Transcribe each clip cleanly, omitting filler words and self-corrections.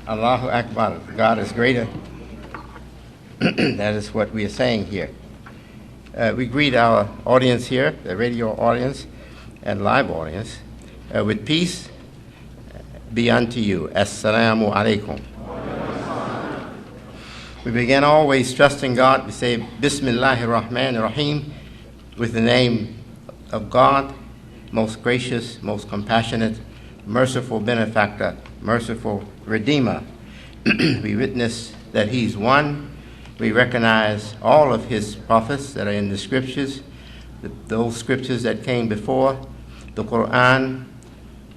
Allahu Akbar. God is greater. That is what we are saying here. We greet our audience here, the radio audience and live audience, with peace be unto you. Assalamu alaikum. We begin always trusting God. We say Bismillahir Rahmanir Rahim, with the name of God, most gracious, most compassionate, merciful benefactor, merciful redeemer. We witness that he's one. We recognize all of his prophets that are in the scriptures, those scriptures that came before, the Qur'an,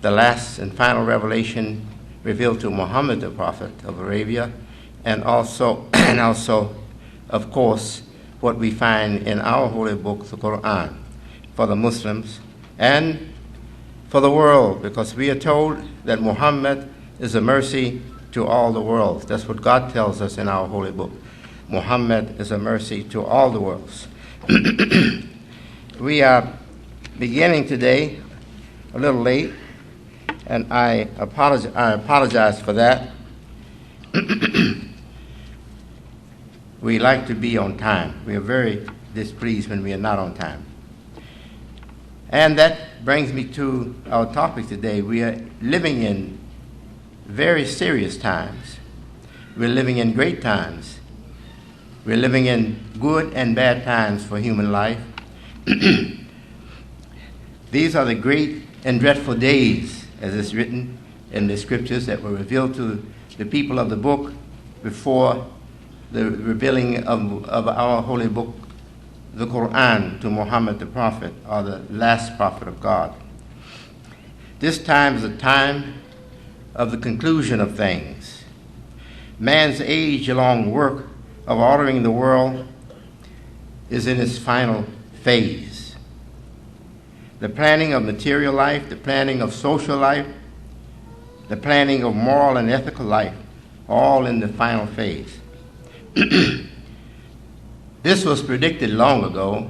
the last and final revelation revealed to Muhammad, the prophet of Arabia, and also, of course, what we find in our holy book, the Qur'an, for the Muslims and for the world, because we are told that Muhammad is a mercy to all the world. That's what God tells us in our holy book. Muhammad is a mercy to all the worlds. We are beginning today a little late, and I apologize for that. We like to be on time. We are very displeased when we are not on time. And that brings me to our topic today. We are living in very serious times. We're living in great times. We're living in good and bad times for human life. These are the great and dreadful days, as is written in the scriptures that were revealed to the people of the book before the revealing of our holy book, the Qur'an, to Muhammad the prophet, or the last prophet of God. This time is a time of the conclusion of things. Man's age-long work of ordering the world is in its final phase. The planning of material life, the planning of social life, the planning of moral and ethical life, all in the final phase. This was predicted long ago.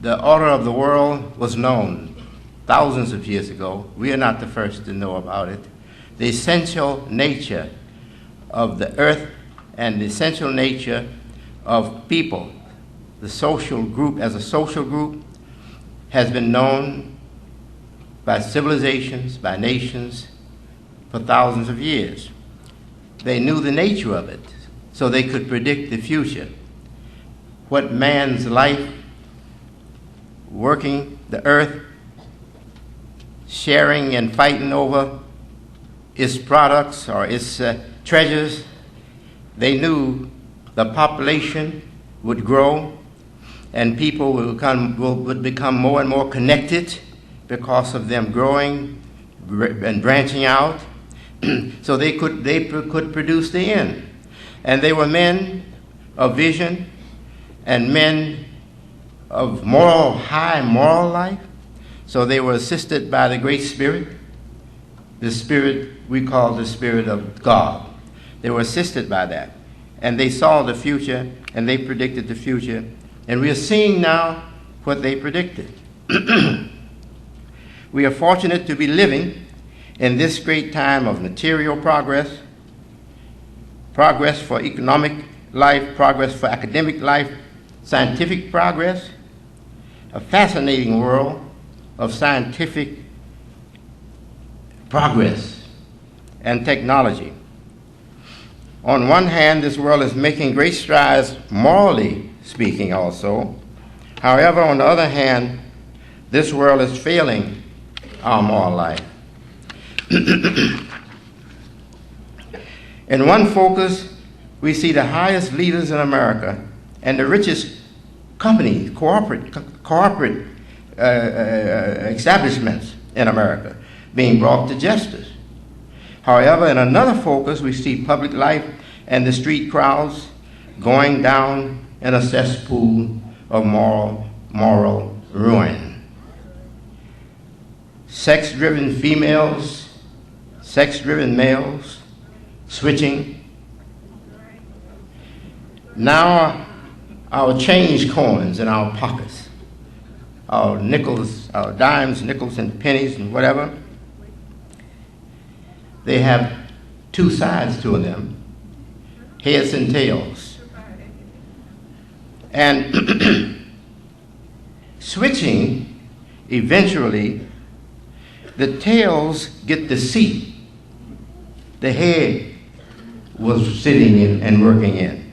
The order of the world was known thousands of years ago. We are not the first to know about it. The essential nature of the earth and the essential nature of people, the social group as a social group, has been known by civilizations, by nations, for thousands of years. They knew the nature of it, so they could predict the future. What man's life, working the earth, sharing and fighting over its products or its treasures, they knew the population would grow and people would become more and more connected because of them growing and branching out. So they could produce the end. And they were men of vision and men of high moral life. So they were assisted by the Great Spirit, the Spirit we call the Spirit of God. They were assisted by that. And they saw the future, and they predicted the future. And we are seeing now what they predicted. We are fortunate to be living in this great time of material progress, progress for economic life, progress for academic life, scientific progress, a fascinating world of scientific progress and technology. On one hand, this world is making great strides, morally speaking also. However, on the other hand, this world is failing our moral life. In one focus, we see the highest leaders in America and the richest companies, corporate establishments in America being brought to justice. However, in another focus, we see public life and the street crowds going down in a cesspool of moral ruin. Sex-driven females, sex-driven males, switching. Now our change coins in our pockets, our nickels, our dimes, nickels, and pennies, and whatever, they have two sides to them, heads and tails. And switching, eventually, the tails get the seat the head was sitting in and working in.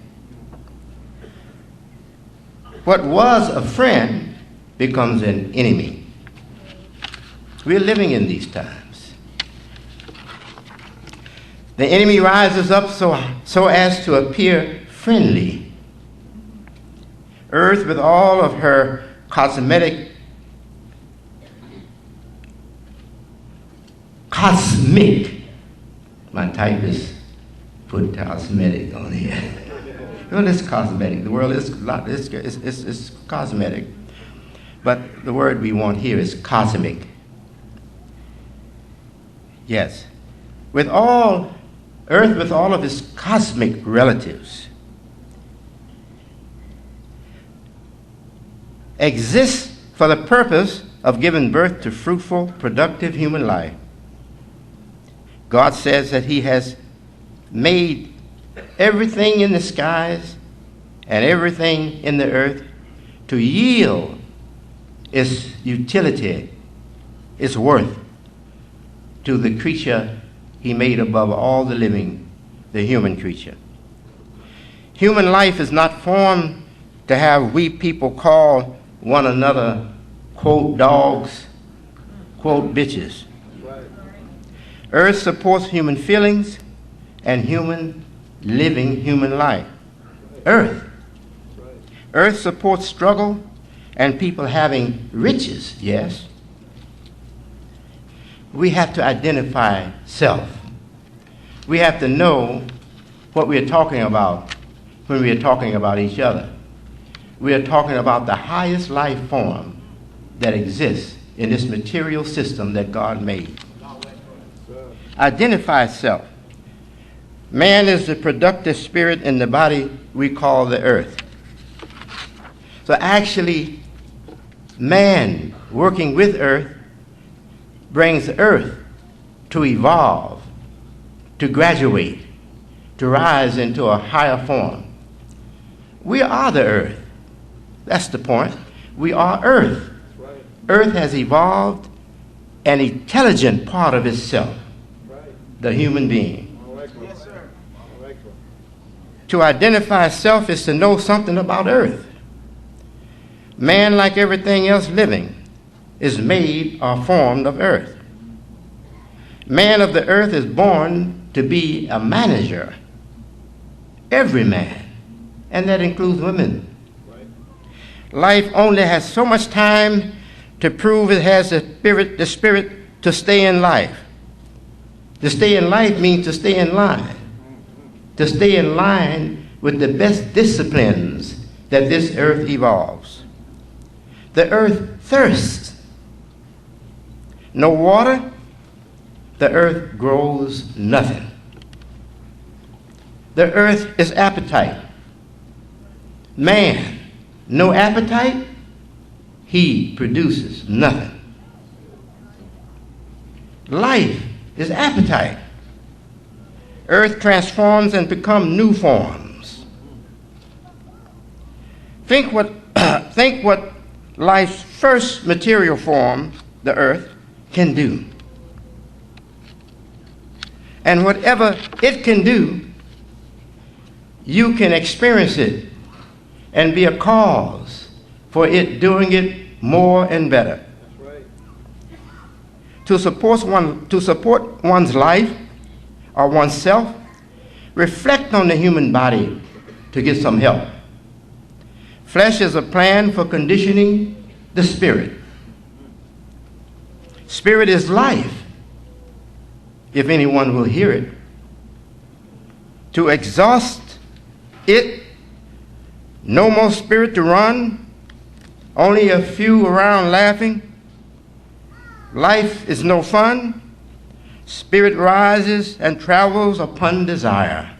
What was a friend becomes an enemy. We're living in these times. The enemy rises up so as to appear friendly. Earth, with all of her cosmic, my typist put cosmetic on here. Well, it's cosmetic. The world is it's cosmetic. But the word we want here is cosmic. Yes. Earth with all of its cosmic relatives exists for the purpose of giving birth to fruitful, productive human life. God says that He has made everything in the skies and everything in the earth to yield its utility, its worth to the creature He made above all the living, the human creature. Human life is not formed to have we people call one another, quote, dogs, quote, bitches. Earth supports human feelings and living human life. Earth supports struggle and people having riches, yes. We have to identify self. We have to know what we are talking about when we are talking about each other. We are talking about the highest life form that exists in this material system that God made. Identify self. Man is the productive spirit in the body we call the earth. So actually, man working with earth brings earth to evolve, to graduate, to rise into a higher form. We are the earth. That's the point. We are earth. Earth has evolved an intelligent part of itself, the human being. Yes, sir. To identify self is to know something about earth. Man, like everything else living, is made or formed of earth. Man of the earth is born to be a manager. Every man, and that includes women. Life only has so much time to prove it has the spirit to stay in life. To stay in life means to stay in line. To stay in line with the best disciplines that this earth evolves. The earth thirsts. No water, the earth grows nothing. The earth is appetite. Man, no appetite, he produces nothing. Life is appetite. Earth transforms and becomes new forms. Think what life's first material form, the earth, can do. And whatever it can do, you can experience it and be a cause for it doing it more and better. To support one's life or oneself, reflect on the human body to get some help. Flesh is a plan for conditioning the spirit. Spirit is life, if anyone will hear it. To exhaust it, no more spirit to run, only a few around laughing. Life is no fun. Spirit rises and travels upon desire.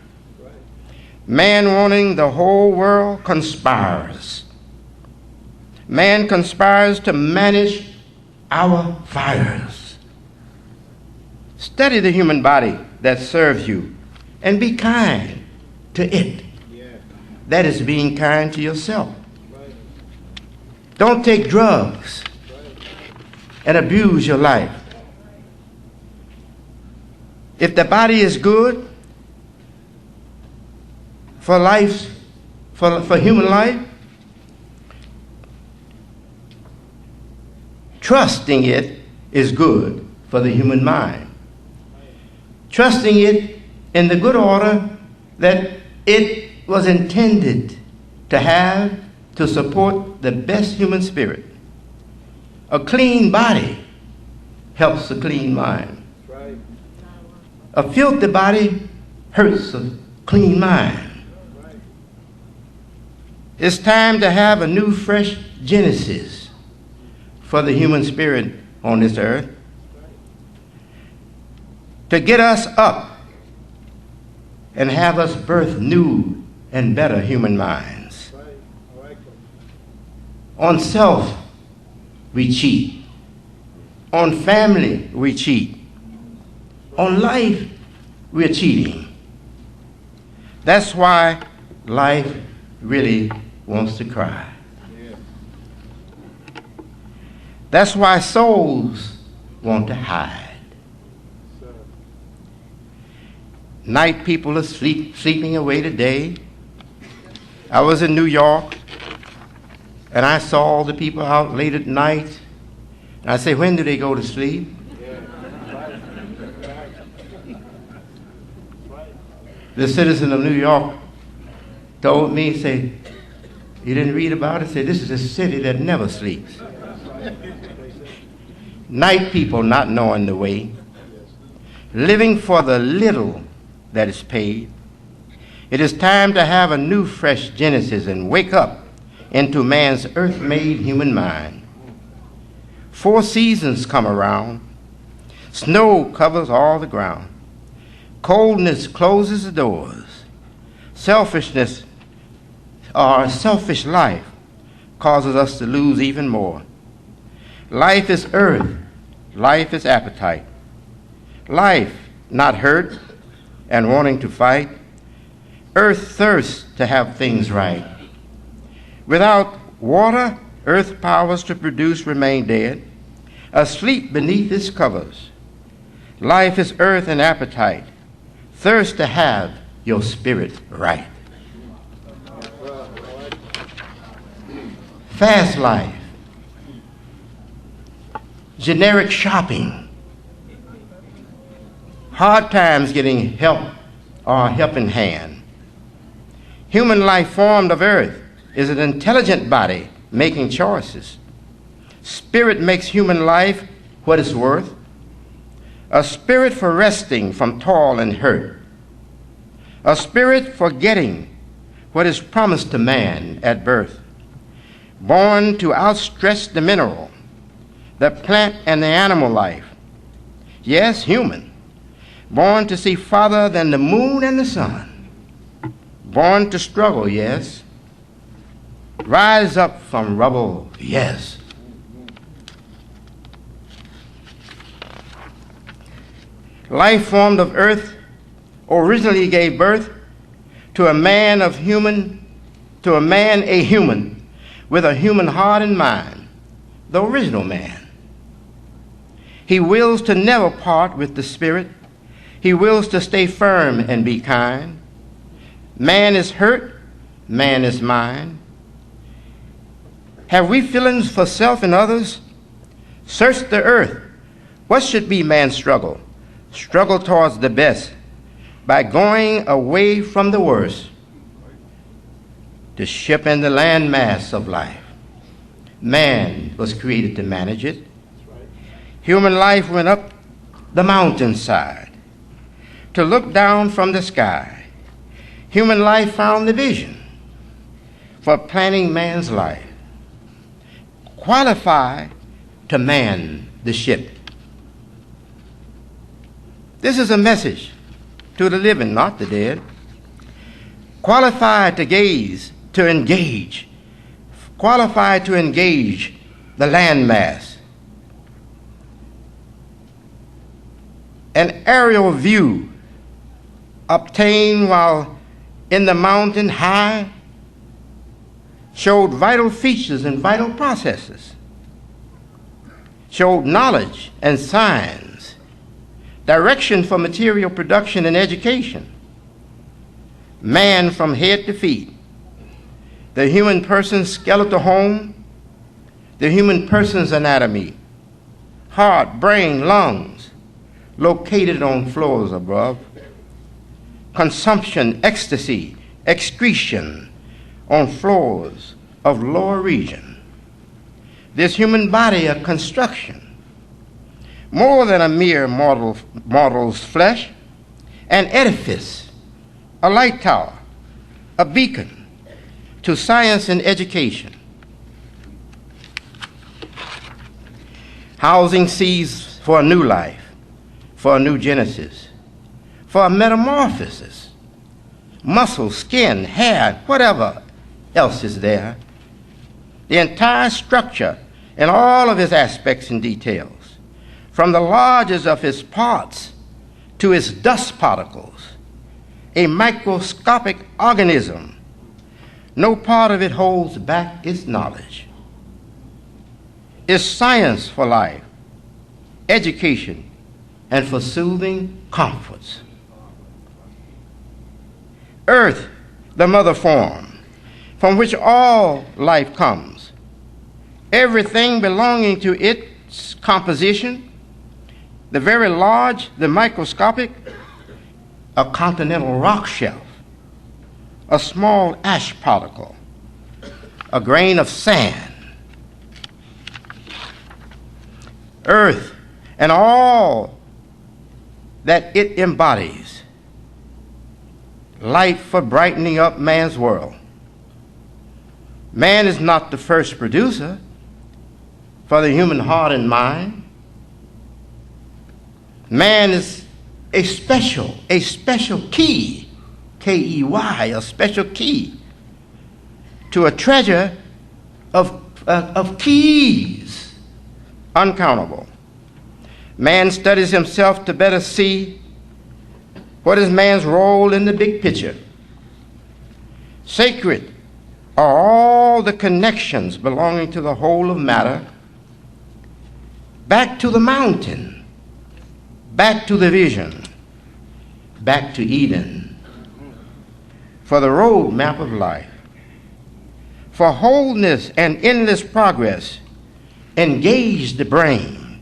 Man wanting the whole world conspires. Man conspires to manage our fires. Study the human body that serves you and be kind to it. That is being kind to yourself. Don't take drugs and abuse your life. If the body is good for life, for human life, trusting it is good for the human mind. Trusting it in the good order that it was intended to have to support the best human spirit. A clean body helps a clean mind. A filthy body hurts a clean mind. It's time to have a new, fresh genesis for the human spirit on this earth, to get us up and have us birth new and better human minds. On self, we cheat. On family, we cheat. On life, we're cheating. That's why life really wants to cry. That's why souls want to hide. Night people are sleeping away today. I was in New York, and I saw all the people out late at night. And I say, when do they go to sleep? The citizen of New York told me, say, you didn't read about it? Say, this is a city that never sleeps. Night people not knowing the way, living for the little that is paid. It is time to have a new, fresh genesis and wake up into man's earth-made human mind. 4 seasons come around. Snow covers all the ground. Coldness closes the doors. Selfishness, or selfish life, causes us to lose even more. Life is earth. Life is appetite. Life, not hurt and wanting to fight. Earth thirsts to have things right. Without water, earth powers to produce remain dead, asleep beneath its covers. Life is earth and appetite, thirst to have your spirit right. Fast life, generic shopping, hard times getting help or a helping hand. Human life formed of earth is an intelligent body making choices. Spirit makes human life what it's worth. A spirit for resting from toil and hurt. A spirit for getting what is promised to man at birth. Born to outstretch the mineral, the plant and the animal life. Yes, human. Born to see farther than the moon and the sun. Born to struggle, yes. Rise up from rubble, yes. Life formed of earth originally gave birth to a man a human with a human heart and mind, the original man. He wills to never part with the spirit. He wills to stay firm and be kind. Man is hurt, man is mine. Have we feelings for self and others? Search the earth. What should be man's struggle? Struggle towards the best by going away from the worst. The ship and the landmass of life. Man was created to manage it. Human life went up the mountainside to look down from the sky. Human life found the vision for planning man's life. Qualified to man the ship. This is a message to the living, not the dead. Qualified to gaze, to engage. Qualified to engage the landmass. An aerial view obtained while in the mountain high showed vital features and vital processes, showed knowledge and science, direction for material production and education, man from head to feet, the human person's skeletal home, the human person's anatomy, heart, brain, lungs, located on floors above, consumption, ecstasy, excretion on floors of lower region. This human body a construction, more than a mere mortal's flesh, an edifice, a light tower, a beacon to science and education. Housing seeds for a new life, for a new genesis, for a metamorphosis, muscle, skin, hair, whatever else is there. The entire structure in all of its aspects and details, from the largest of its parts to its dust particles, a microscopic organism. No part of it holds back its knowledge. It's science for life, education, and for soothing comforts. Earth, the mother form, from which all life comes, everything belonging to its composition, the very large, the microscopic, a continental rock shelf, a small ash particle, a grain of sand. Earth and all that it embodies, light for brightening up man's world. Man is not the first producer for the human heart and mind. Man is a special key, K-E-Y, a special key to a treasure of keys uncountable. Man studies himself to better see what is man's role in the big picture. Sacred are all the connections belonging to the whole of matter, back to the mountain, back to the vision, back to Eden, for the road map of life. For wholeness and endless progress, engage the brain,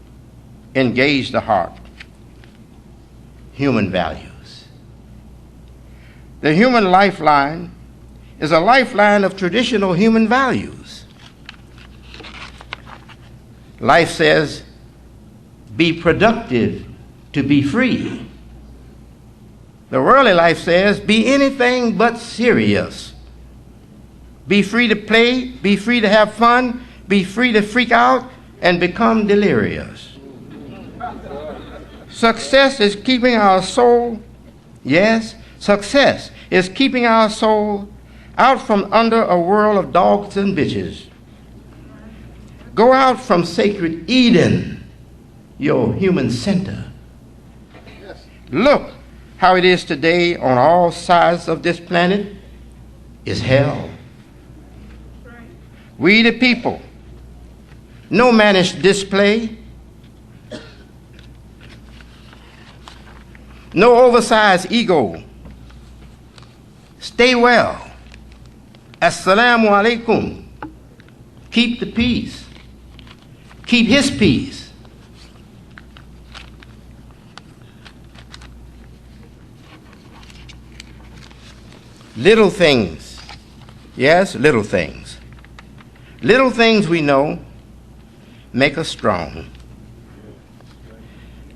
engage the heart. Human values. The human lifeline is a lifeline of traditional human values. Life says, be productive to be free. The worldly life says, be anything but serious. Be free to play, be free to have fun, be free to freak out and become delirious. Success is keeping our soul, yes, success is keeping our soul out from under a world of dogs and bitches. Go out from sacred Eden, your human center. Look how it is today on all sides of this planet is hell. We the people, no managed display, no oversized ego. Stay well. Assalamu alaikum. Keep the peace. Keep his peace. Little things. Yes, little things. Little things we know make us strong.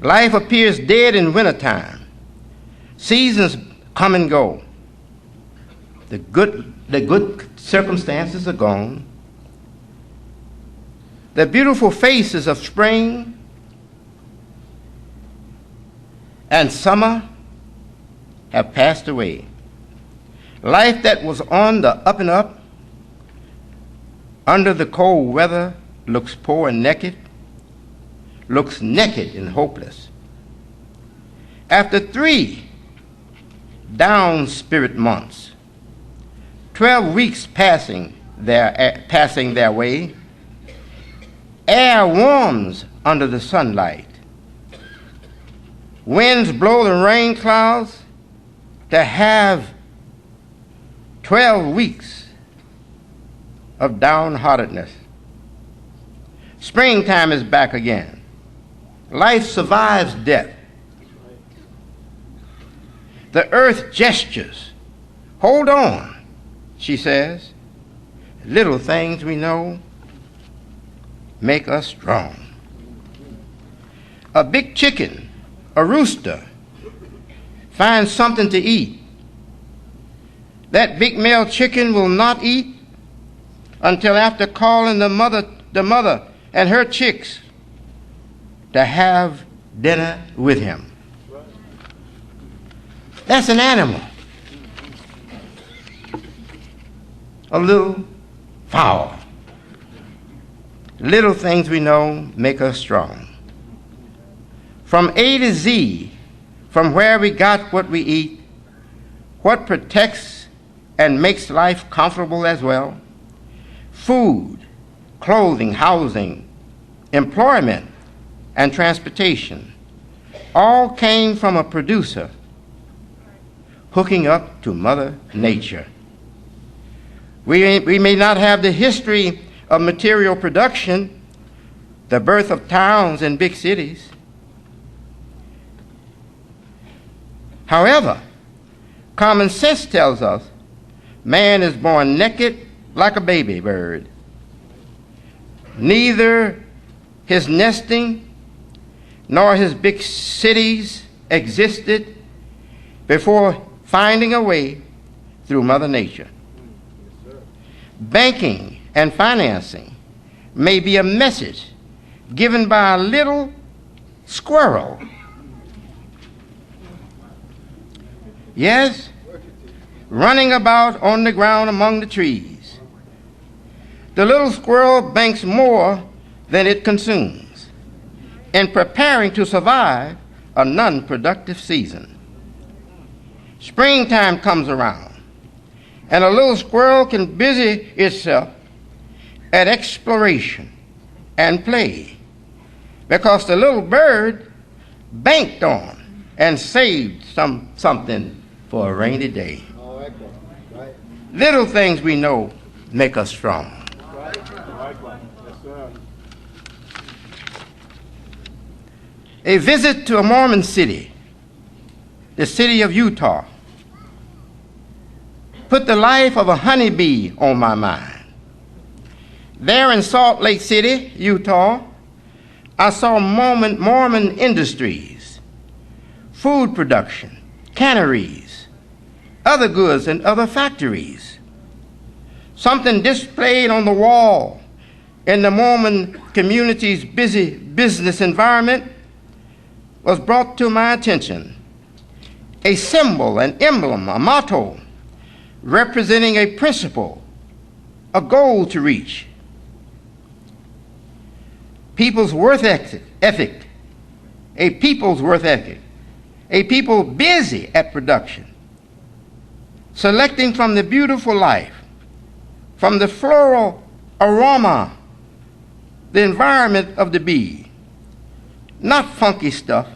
Life appears dead in wintertime. Seasons come and go. The good circumstances are gone. The beautiful faces of spring and summer have passed away. Life that was on the up and up, under the cold weather, looks poor and naked, looks naked and hopeless. After 3 down spirit months, 12 weeks passing their way, air warms under the sunlight. Winds blow the rain clouds to have 12 weeks of downheartedness. Springtime is back again. Life survives death. The earth gestures. Hold on, she says. Little things we know make us strong. A big chicken, a rooster, finds something to eat. That big male chicken will not eat until after calling the mother and her chicks to have dinner with him. That's an animal. A little fowl. Little things we know make us strong. From A to Z, from where we got what we eat, what protects and makes life comfortable as well, food, clothing, housing, employment, and transportation, all came from a producer hooking up to Mother Nature. We may not have the history of material production, the birth of towns and big cities. However, common sense tells us man is born naked like a baby bird. Neither his nesting nor his big cities existed before finding a way through Mother Nature. Banking and financing may be a message given by a little squirrel. Yes, running about on the ground among the trees. The little squirrel banks more than it consumes in preparing to survive a non-productive season. Springtime comes around, and a little squirrel can busy itself at exploration and play because the little bird banked on and saved something for a rainy day. Little things we know make us strong. A visit to a Mormon city, the city of Utah, put the life of a honeybee on my mind. There in Salt Lake City, Utah, I saw Mormon industries, food production, canneries, other goods and other factories. Something displayed on the wall in the Mormon community's busy business environment was brought to my attention. A symbol, an emblem, a motto representing a principle, a goal to reach. People's worth ethic, a people's worth ethic, a people busy at production, selecting from the beautiful life, from the floral aroma, the environment of the bee, not funky stuff.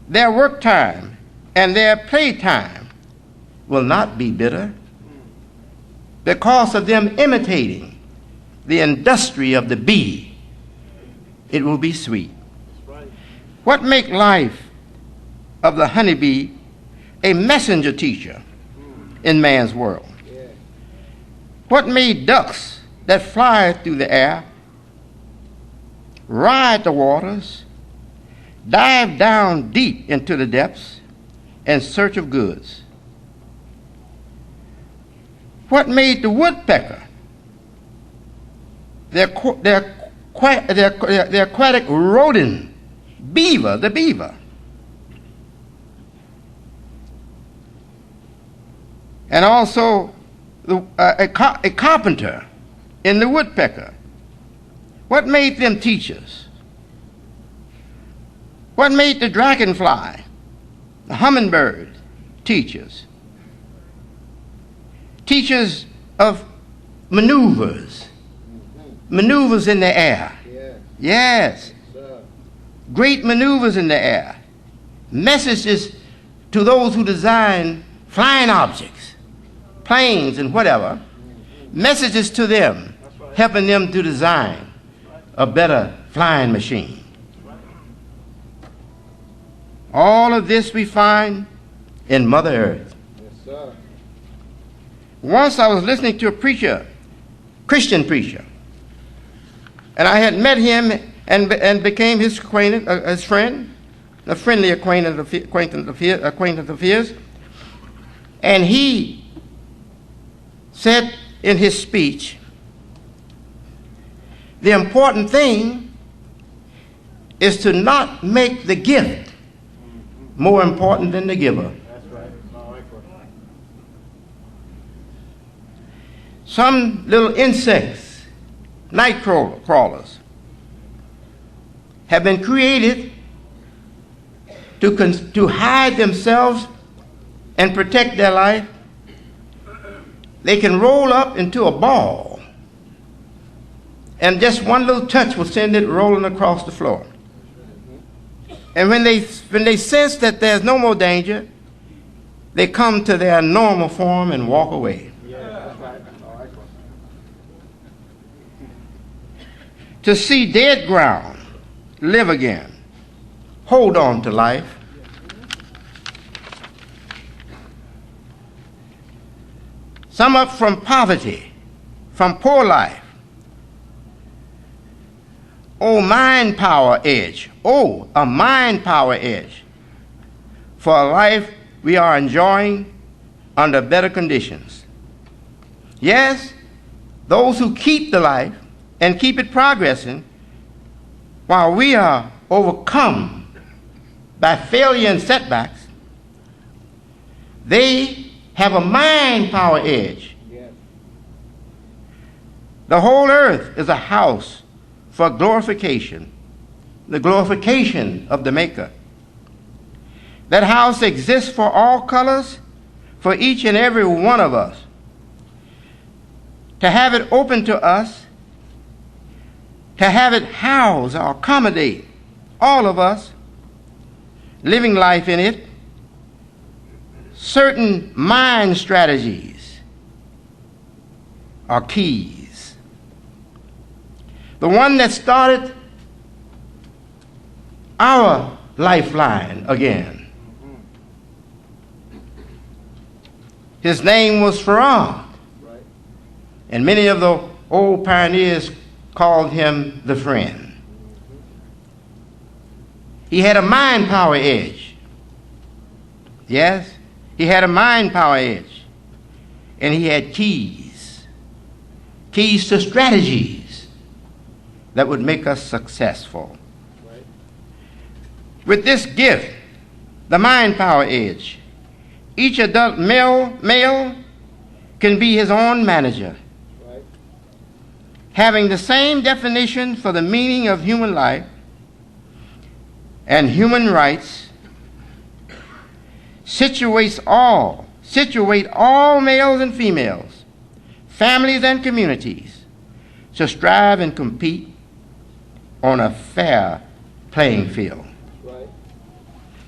Their work time and their play time will not be bitter because of them imitating the industry of the bee. It will be sweet. What make life of the honeybee a messenger teacher in man's world? What made ducks that fly through the air, ride the waters, dive down deep into the depths in search of goods? What made the woodpecker, the aquatic rodent, the beaver? And also a carpenter in the woodpecker. What made them teachers? What made the dragonfly The hummingbird teachers of maneuvers in the air. Yes. Great maneuvers in the air. Messages to those who design flying objects, planes and whatever. Messages to them, helping them to design a better flying machine. All of this we find in Mother Earth. Once I was listening to a preacher, Christian preacher, and I had met him and became his acquaintance, his friend, a friendly acquaintance of his. And he said in his speech, the important thing is to not make the gift more important than the giver. That's right. Some little insects, night crawlers, have been created to hide themselves and protect their life. They can roll up into a ball, and just one little touch will send it rolling across the floor. And when they sense that there's no more danger, they come to their normal form and walk away. To see dead ground live again, hold on to life. Some up from poverty, from poor life. Oh, mind power edge. Oh, a mind power edge for a life we are enjoying under better conditions. Yes, those who keep the life and keep it progressing while we are overcome by failure and setbacks, they have a mind power edge. Yes. The whole earth is a house for glorification, the glorification of the Maker. That house exists for all colors, for each and every one of us. To have it open to us, to have it house or accommodate all of us, living life in it, certain mind strategies are keys. The one that started our lifeline again, his name was Qur'an, and many of the old pioneers called him the friend. He had a mind power edge. Yes, he had a mind power edge. And he had keys to strategies that would make us successful. Right. With this gift, the mind power edge, each adult male can be his own manager. Right. Having the same definition for the meaning of human life and human rights, situate all males and females, families and communities, to strive and compete on a fair playing field. Right.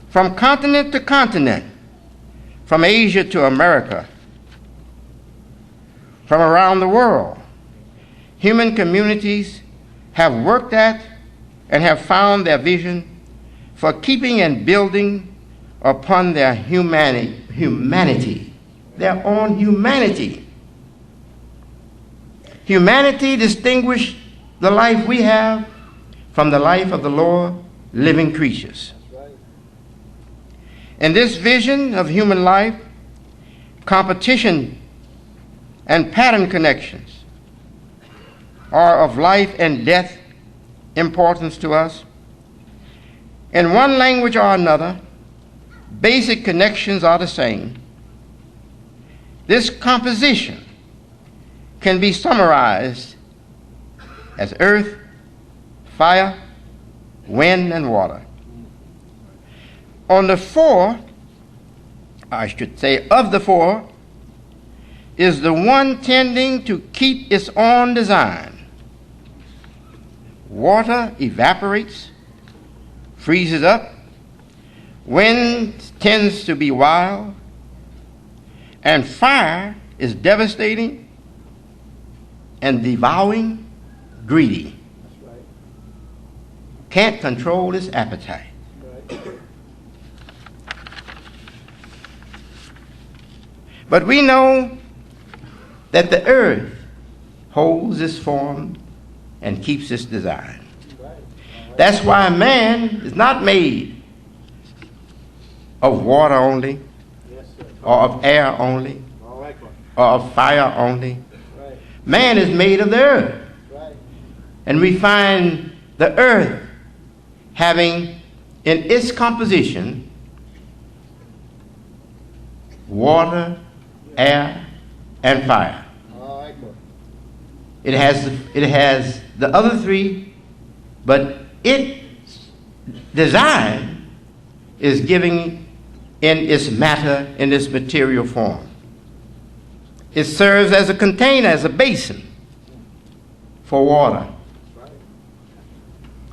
From continent to continent, from Asia to America, from around the world, human communities have worked at and have found their vision for keeping and building upon their humanity, their own humanity. Humanity distinguished the life we have from the life of the lower living creatures. Right. In this vision of human life, competition and pattern connections are of life and death importance to us. In one language or another, basic connections are the same. This composition can be summarized as earth, fire, wind, and water. On the 4 I should say of the four, is the one tending to keep its own design. Water evaporates, freezes up, wind tends to be wild, and fire is devastating and devouring, greedy. That's right. Can't control its appetite. Right. But we know that the earth holds its form and keeps its design. Right. That's why man is not made of water only, Yes, sir. or of air only, All right, brother. or of fire only. Right. Man is made of the earth. Right. And we find the earth having in its composition water, air, and fire. All right, brother. It has the other three, but its design is giving in its matter, in its material form. It serves as a container, as a basin for water. Right.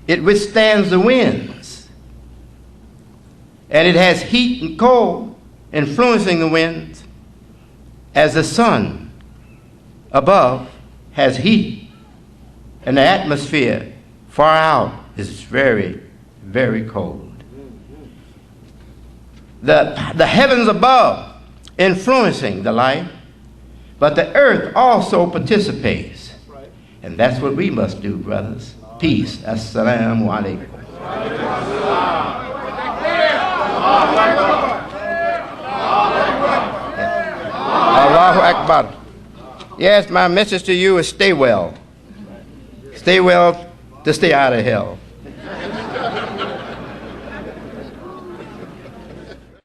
It withstands the winds. And it has heat and cold influencing the winds, as the sun above has heat, and the atmosphere far out is very, very cold. The heavens above influencing the life, but the earth also participates. That's right. And that's what we must do, brothers. Peace. Assalamu alaikum. Allahu Akbar. Yes, my message to you is stay well. Stay well to stay out of hell.